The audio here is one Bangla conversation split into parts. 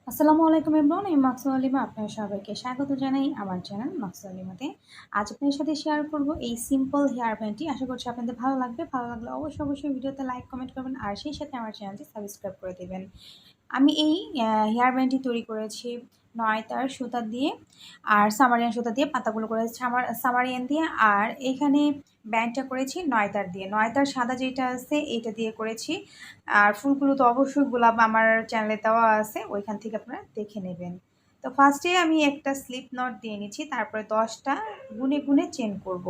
আসসালামু আলাইকুম এভরিওয়ান, আমি মাকসুদা লিমা আপনাদের সবাইকে স্বাগত জানাই আমার চ্যানেল মাকসুদা লিমাতে। আজ আপনাদের সাথে শেয়ার করব এই সিম্পল হেয়ার ব্যান্ডটি। আশা করছি আপনাদের ভালো লাগবে। ভালো লাগলে অবশ্যই ভিডিওতে লাইক কমেন্ট করবেন আর সেই সাথে আমার চ্যানেলটি সাবস্ক্রাইব করে দেবেন। আমি এই হেয়ার ব্যান্ডটি তৈরি করেছি ৯ তার সুতা দিয়ে আর সামারিয়ান সুতা দিয়ে, পাতাগুলো করেছি আমার সামারিয়ান দিয়ে, আর এখানে ব্যান্ডটা করেছি ৯ তার দিয়ে। ৯ তার সাদা যেটা আছে এইটা দিয়ে করেছি। আর ফুলগুলো তো অবশ্যই গোলাপ আমার চ্যানেলে দেওয়া আছে, ওইখান থেকে আপনারা দেখে নেবেন। তো ফার্স্টে আমি একটা স্লিপ নট দিয়ে নিচ্ছি, তারপরে 10টা গুনে গুনে চেন করব।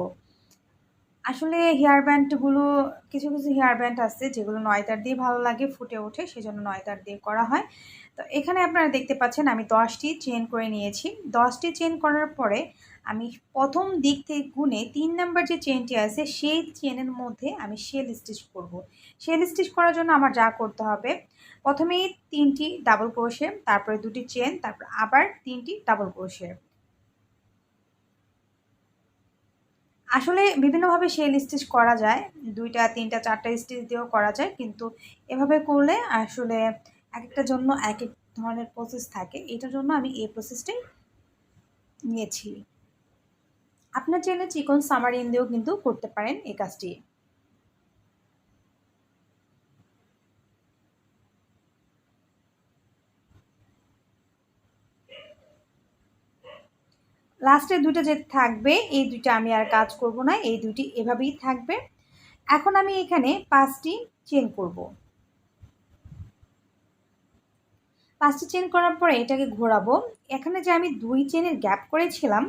আসলে হেয়ার ব্যান্ডগুলো কিছু হেয়ার ব্যান্ড আছে যেগুলো ৯ তার দিয়ে ভালো লাগে, ফুটে ওঠে, সেজন্য ৯ তার দিয়ে করা হয়। তো এখানে আপনারা দেখতে পাচ্ছেন আমি 10টি চেন করে নিয়েছি। 10টি চেন করার পরে আমি প্রথম দিক থেকে গুনে 3 নাম্বার যে চেনটি আছে সেই চেনের মধ্যে আমি শেল স্টিচ করব। শেল স্টিচ করার জন্য আমার যা করতে হবে, প্রথমেই 3টি ডাবল ক্রোশে, তারপরে 2টি চেন, তারপর আবার 3টি ডাবল ক্রোশে। আসলে বিভিন্নভাবে শেল স্টিচ করা যায়, 2টা 3টা 4টা স্টিচ দিয়েও করা যায়, কিন্তু এভাবে করলে আসলে এক একটার জন্য এক এক ধরনের প্রসেস থাকে। এটার জন্য আমি এই প্রসেসটাই নিয়েছি। আপনার চাইলে চিকন সামারিন দিয়েও কিন্তু করতে পারেন এই কাজটি। লাস্টে 2টা যে থাকবে এই 2টা আমি আর কাজ করব না, এই 2টি এভাবেই থাকবে। এখন আমি এখানে 5টি চেন করব। 5টি চেন করার পরে এটাকে ঘোরাবো। এখানে যে আমি 2 চেনের গ্যাপ করেছিলাম,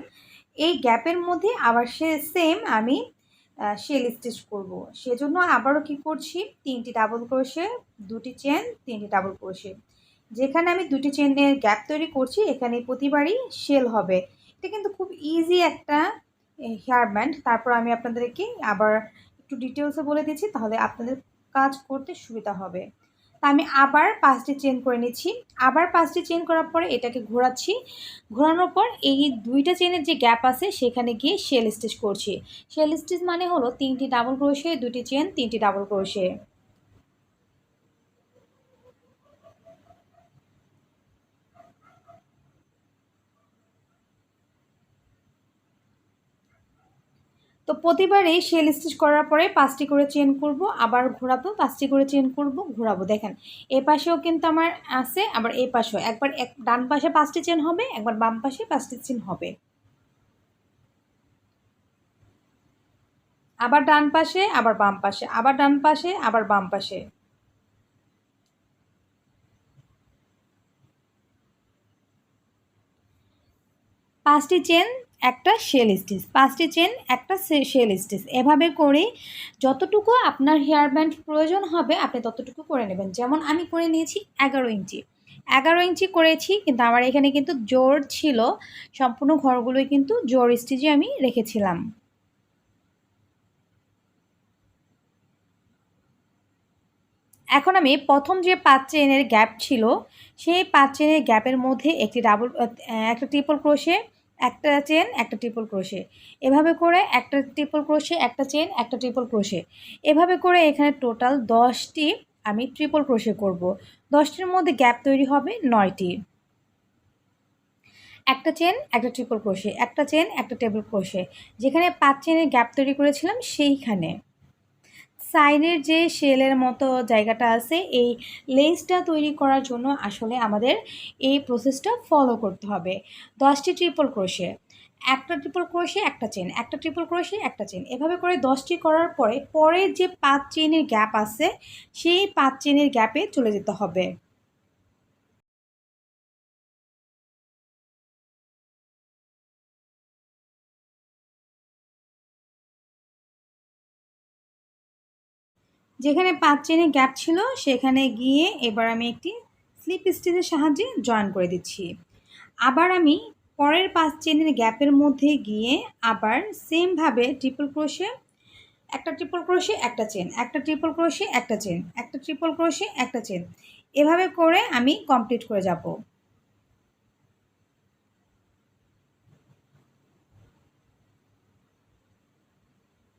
এই গ্যাপের মধ্যে আবার সেম আমি শেল স্টিচ করব। সেজন্য আবারও কি করছি, 3টি ডাবল ক্রোশে, 2টি চেন, 3টি ডাবল ক্রোশে। যেখানে আমি 2টি চেনের গ্যাপ তৈরি করছি এখানে প্রতিবারই শেল হবে। এটা কিন্তু খুব ইজি একটা হেয়ার ব্যান্ড। তারপর আমি আপনাদেরকে আবার একটু ডিটেলসে বলে দিচ্ছি, তাহলে আপনাদের কাজ করতে সুবিধা হবে। তা আমি আবার 5টি চেন করে নিচ্ছি। আবার 5টি চেন করার পরে এটাকে ঘোরাচ্ছি। ঘোরানোর পর এই 2টা চেনের যে গ্যাপ আছে সেখানে গিয়ে শেল স্টিচ করছি। শেল স্টিচ মানে হলো 3টি ডাবল ক্রোশে, 2টি চেন, 3টি ডাবল ক্রোশে। তো প্রতিবারেই শেল স্টিচ করার পরে 5টি করে চেন করব, আবার ঘোরাবো, 5টি করে চেন করব, ঘোরাবো। দেখেন এ পাশেও কিন্তু আমার আছে, আবার এই পাশেও একবার ডান পাশে 5টি চেন হবে, একবার বাম পাশে 5টি চেন হবে। আবার ডান পাশে, আবার বাম পাশে, আবার ডান পাশে, আবার বাম পাশে। 5টি চেন, একটা শেল স্টিচ, 5টি চেন, একটা শেল স্টিচ। এভাবে করে যতটুকু আপনার হেয়ার ব্যান্ড প্রয়োজন হবে আপনি ততটুকু করে নেবেন। যেমন আমি করে নিয়েছি 11 ইঞ্চি। 11 ইঞ্চি করেছি, কিন্তু আমার এখানে কিন্তু জোড় ছিল, সম্পূর্ণ ঘরগুলোই কিন্তু জোড় স্টিচে আমি রেখেছিলাম। এখন আমি প্রথম যে 5 চেনের গ্যাপ ছিল সেই 5 চেনের গ্যাপের মধ্যে একটা ট্রিপল ক্রোশে, একটা চেন, একটা ট্রিপল ক্রোশে, এভাবে করে একটা ট্রিপল ক্রোশে, একটা চেন, একটা ট্রিপল ক্রোশে, এভাবে করে এখানে টোটাল 10টি আমি ট্রিপল ক্রোশে করব। 10টির মধ্যে গ্যাপ তৈরি হবে 9টি। একটা চেন, একটা ট্রিপল ক্রোশে, একটা চেন, একটা টেবিল ক্রোশে, যেখানে 5 চেনের গ্যাপ তৈরি করেছিলাম সেইখানে সাইডের যে শেলের মতো জায়গাটা আছে, এই লেসটা তৈরি করার জন্য আসলে আমাদের এই প্রসেসটা ফলো করতে হবে। 10টি ট্রিপল ক্রোশে, একটা ট্রিপল ক্রোশে, একটা চেন, একটা ট্রিপল ক্রোশে, একটা চেন, এভাবে করে 10টি করার পরে পরের যে 5 চেনের গ্যাপ আছে সেই 5 চেনের গ্যাপে চলে যেতে হবে। যেখানে 5 চেনের গ্যাপ ছিল সেখানে গিয়ে এবার আমি একটি স্লিপ স্টিচের সাহায্যে জয়েন করে দিচ্ছি। আবার আমি পরের 5 চেনের গ্যাপের মধ্যে গিয়ে আবার সেমভাবে ট্রিপল ক্রোশে, একটা ট্রিপল ক্রোশে, একটা চেন, একটা ট্রিপল ক্রোশে, একটা চেন, একটা ট্রিপল ক্রোশে, একটা চেন, এভাবে করে আমি কমপ্লিট করে যাব।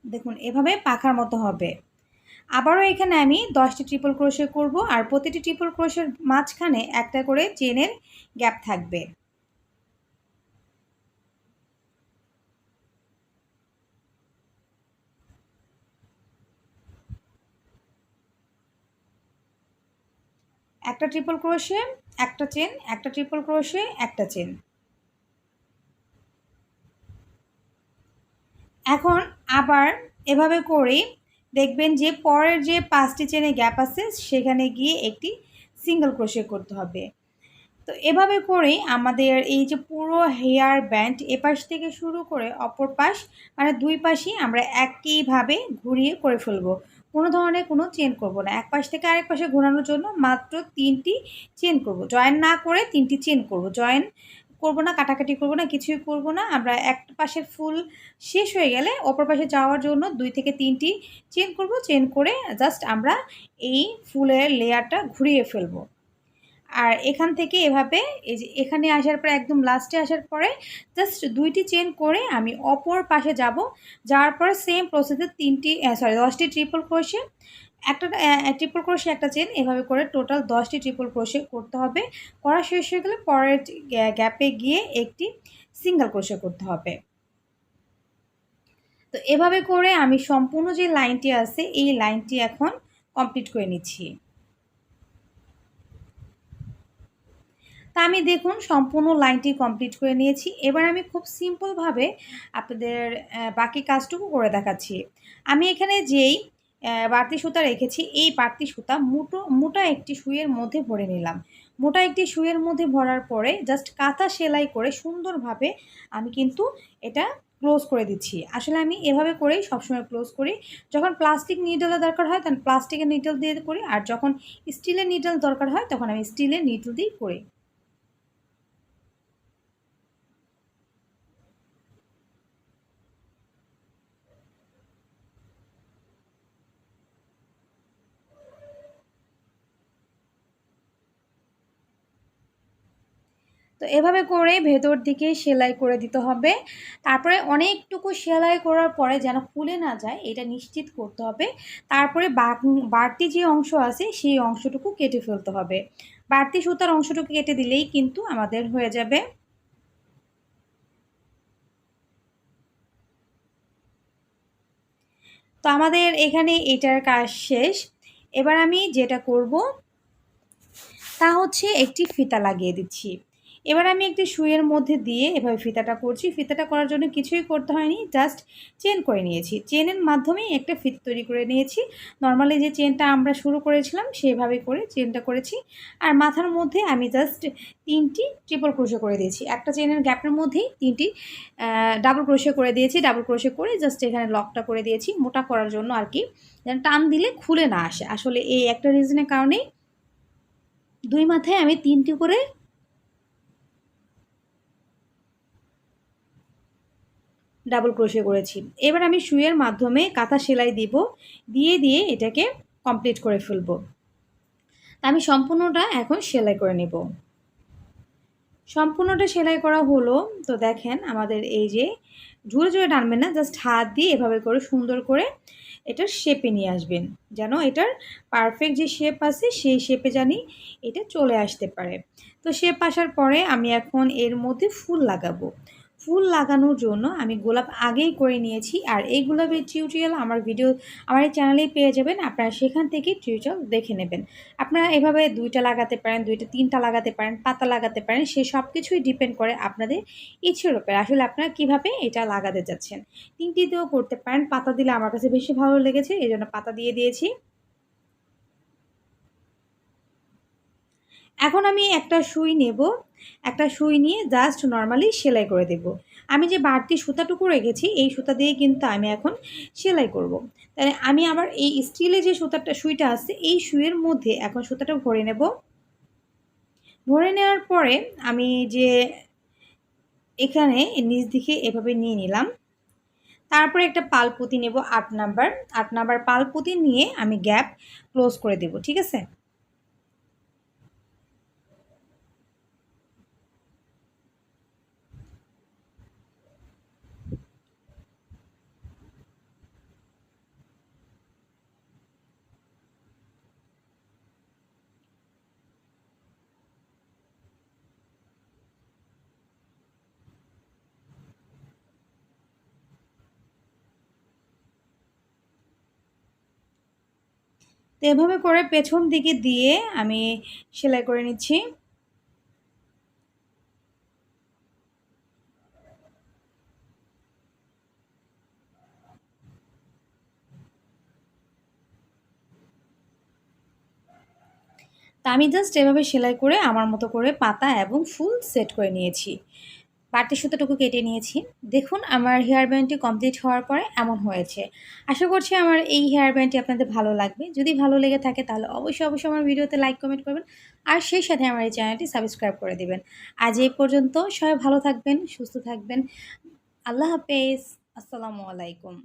দেখুন এভাবে পাখার মতো হবে। আবারও এখানে আমি 10টি ট্রিপল ক্রোশে করব, আর প্রতিটি ট্রিপল ক্রোশের মাঝখানে একটা করে চেনের গ্যাপ থাকবে। একটা ট্রিপল ক্রোশে, একটা চেন, একটা ট্রিপল ক্রোশে, একটা চেন। এখন আবার এভাবে করে দেখবেন যে পরের যে 5টি চেনে গ্যাপ আছে সেখানে গিয়ে একটি সিঙ্গেল ক্রোশে করতে হবে। তো এভাবে করেই আমাদের এই যে পুরো হেয়ার ব্যান্ড এপাশ থেকে শুরু করে অপর পাশ, মানে দুই পাশই আমরা একইভাবে ঘুরিয়ে করে ফেলবো। কোনো ধরনের কোনো চেন করব না। এক পাশ থেকে আরেক পাশে ঘোরানোর জন্য মাত্র 3টি চেন করব, জয়েন না করে 3টি চেন করব। জয়েন করব না, কাটাকাটি করব না, কিছুই করব না। আমরা এক পাশের ফুল শেষ হয়ে গেলে অপর পাশে যাওয়ার জন্য 2 থেকে 3টি চেন করব। চেন করে জাস্ট আমরা এই ফুলের লেয়ারটা ঘুরিয়ে ফেলবো। আর এখান থেকে এভাবে এই যে এখানে আসার পরে একদম লাস্টে আসার পরে জাস্ট 2টি চেন করে আমি অপর পাশে যাব। যাওয়ার পরে সেম প্রসেসে 10টি ট্রিপল ক্রোশে, একটা ট্রিপল ক্রোশে, একটা চেন, এভাবে করে টোটাল 10টি ট্রিপল ক্রোশে করতে হবে। করা শেষ হয়ে গেলে পরের গ্যাপে গিয়ে একটি সিঙ্গেল ক্রোশে করতে হবে। তো এভাবে করে আমি সম্পূর্ণ যে লাইনটি আছে এই লাইনটি এখন কমপ্লিট করে নিচ্ছি। তা আমি দেখুন সম্পূর্ণ লাইনটি কমপ্লিট করে নিয়েছি। এবার আমি খুব সিম্পলভাবে আপনাদের বাকি কাজটুকু করে দেখাচ্ছি। আমি এখানে যেই বাড়তি সুতা রেখেছি এই বাড়তি সুতা মোটা একটি সুইয়ের মধ্যে ভরে নিলাম। মোটা একটি সুইয়ের মধ্যে ভরার পরে জাস্ট কাঁথা সেলাই করে সুন্দরভাবে আমি কিন্তু এটা ক্লোজ করে দিচ্ছি। আসলে আমি এভাবে করেই সবসময় ক্লোজ করি। যখন প্লাস্টিক নিডলের দরকার হয় তখন প্লাস্টিকের নিডল দিয়ে করি, আর যখন স্টিলের নিডল দরকার হয় তখন আমি স্টিলের নিডল দিয়েই করি। তো এভাবে করে ভেতর দিকে সেলাই করে দিতে হবে। তারপরে অনেকটুকু সেলাই করার পরে যেন খুলে না যায় এটা নিশ্চিত করতে হবে। তারপরে বাড়তি যে অংশ আছে সেই অংশটুকু কেটে ফেলতে হবে। বাড়তি সুতার অংশটুকু কেটে দিলেই কিন্তু আমাদের হয়ে যাবে। তো আমাদের এখানে এটার কাজ শেষ। এবার আমি যেটা করব তা হচ্ছে একটি ফিতা লাগিয়ে দিচ্ছি। এবার আমি একটি সুইয়ের মধ্যে দিয়ে এভাবে ফিতাটা করছি। ফিতাটা করার জন্য কিছুই করতে হয়নি, জাস্ট চেন করে নিয়েছি। চেনের মাধ্যমেই একটা ফিতা তৈরি করে নিয়েছি। নর্মালি যে চেনটা আমরা শুরু করেছিলাম সেভাবে করে চেনটা করেছি। আর মাথার মধ্যে আমি জাস্ট 3টি ট্রিপল ক্রোশে করে দিয়েছি। একটা চেনের গ্যাপের মধ্যেই 3টি ডাবল ক্রোশে করে দিয়েছি। ডাবল ক্রোশে করে জাস্ট এখানে লকটা করে দিয়েছি মোটা করার জন্য আর কি, যেন টান দিলে খুলে না আসে। আসলে এই একটা রিজনের কারণেই দুই মাথায় আমি 3টি করে ডাবল ক্রোশে করেছি। এবার আমি সুইয়ের মাধ্যমে কাঁথা সেলাই দিব, দিয়ে এটাকে কমপ্লিট করে ফেলব। আমি সম্পূর্ণটা এখন সেলাই করে নেব। সম্পূর্ণটা সেলাই করা হলো। তো দেখেন আমাদের এই যে জোরে জোরে টানবেন না, জাস্ট হাত দিয়ে এভাবে করে সুন্দর করে এটার শেপে নিয়ে আসবেন, যেন এটার পারফেক্ট যে শেপ আছে সেই শেপে জানি এটা চলে আসতে পারে। তো শেপ আসার পরে আমি এখন এর মধ্যে ফুল লাগাবো। ফুল লাগানোর জন্য আমি গোলাপ আগেই করে নিয়েছি, আর এই গোলাপের টিউটোরিয়াল আমার এই চ্যানেলেই পেয়ে যাবেন। আপনারা সেখান থেকে টিউটোরিয়াল দেখে নেবেন। আপনারা এভাবে 2টা লাগাতে পারেন, 2টা 3টা লাগাতে পারেন, পাতা লাগাতে পারেন, সে সব কিছুই ডিপেন্ড করে আপনাদের ইচ্ছের উপরে। আসলে আপনারা কীভাবে এটা লাগাতে যাচ্ছেন। 3টি দিয়েও করতে পারেন, পাতা দিলে আমার কাছে বেশি ভালো লেগেছে এই জন্য পাতা দিয়ে দিয়েছি। এখন আমি একটা সুই নেব, একটা সুই নিয়ে জাস্ট নর্মালি সেলাই করে দেব। আমি যে বাড়তি সুতাটুকু রেখেছি এই সুতা দিয়ে কিন্তু আমি এখন সেলাই করব। তাহলে আমি আবার এই স্টিলে যে সুইটা আছে এই সুইয়ের মধ্যে এখন সুতাটা ভরে নেব। ভরে নেওয়ার পরে আমি যে এখানে নিচ দিকে এভাবে নিয়ে নিলাম। তারপরে একটা পালপুঁতি নেব 8 নাম্বার। 8 নাম্বার পালপুঁতি নিয়ে আমি গ্যাপ ক্লোজ করে দেব, ঠিক আছে। তো এভাবে করে পেছন দিকে দিয়ে আমি সেলাই করে নিচ্ছি। তা আমি জাস্ট এভাবে সেলাই করে আমার মতো করে পাতা এবং ফুল সেট করে নিয়েছি। বাড়তি সুতোটুকু কেটে নিয়েছি। দেখুন আমার হেয়ার ব্যান্ডটি কমপ্লিট হওয়ার পরে এমন হয়েছে। আশা করছি আমার এই হেয়ার ব্যান্ডটি আপনাদের ভালো লাগবে। যদি ভালো লেগে থাকে তাহলে অবশ্যই আমার ভিডিওতে লাইক কমেন্ট করবেন। আর সেই সাথে আমার এই চ্যানেলটি সাবস্ক্রাইব করে দিবেন। আজ এই পর্যন্ত। সবাই ভালো থাকবেন, সুস্থ থাকবেন। আল্লাহ হাফেজ। আসসালামু আলাইকুম।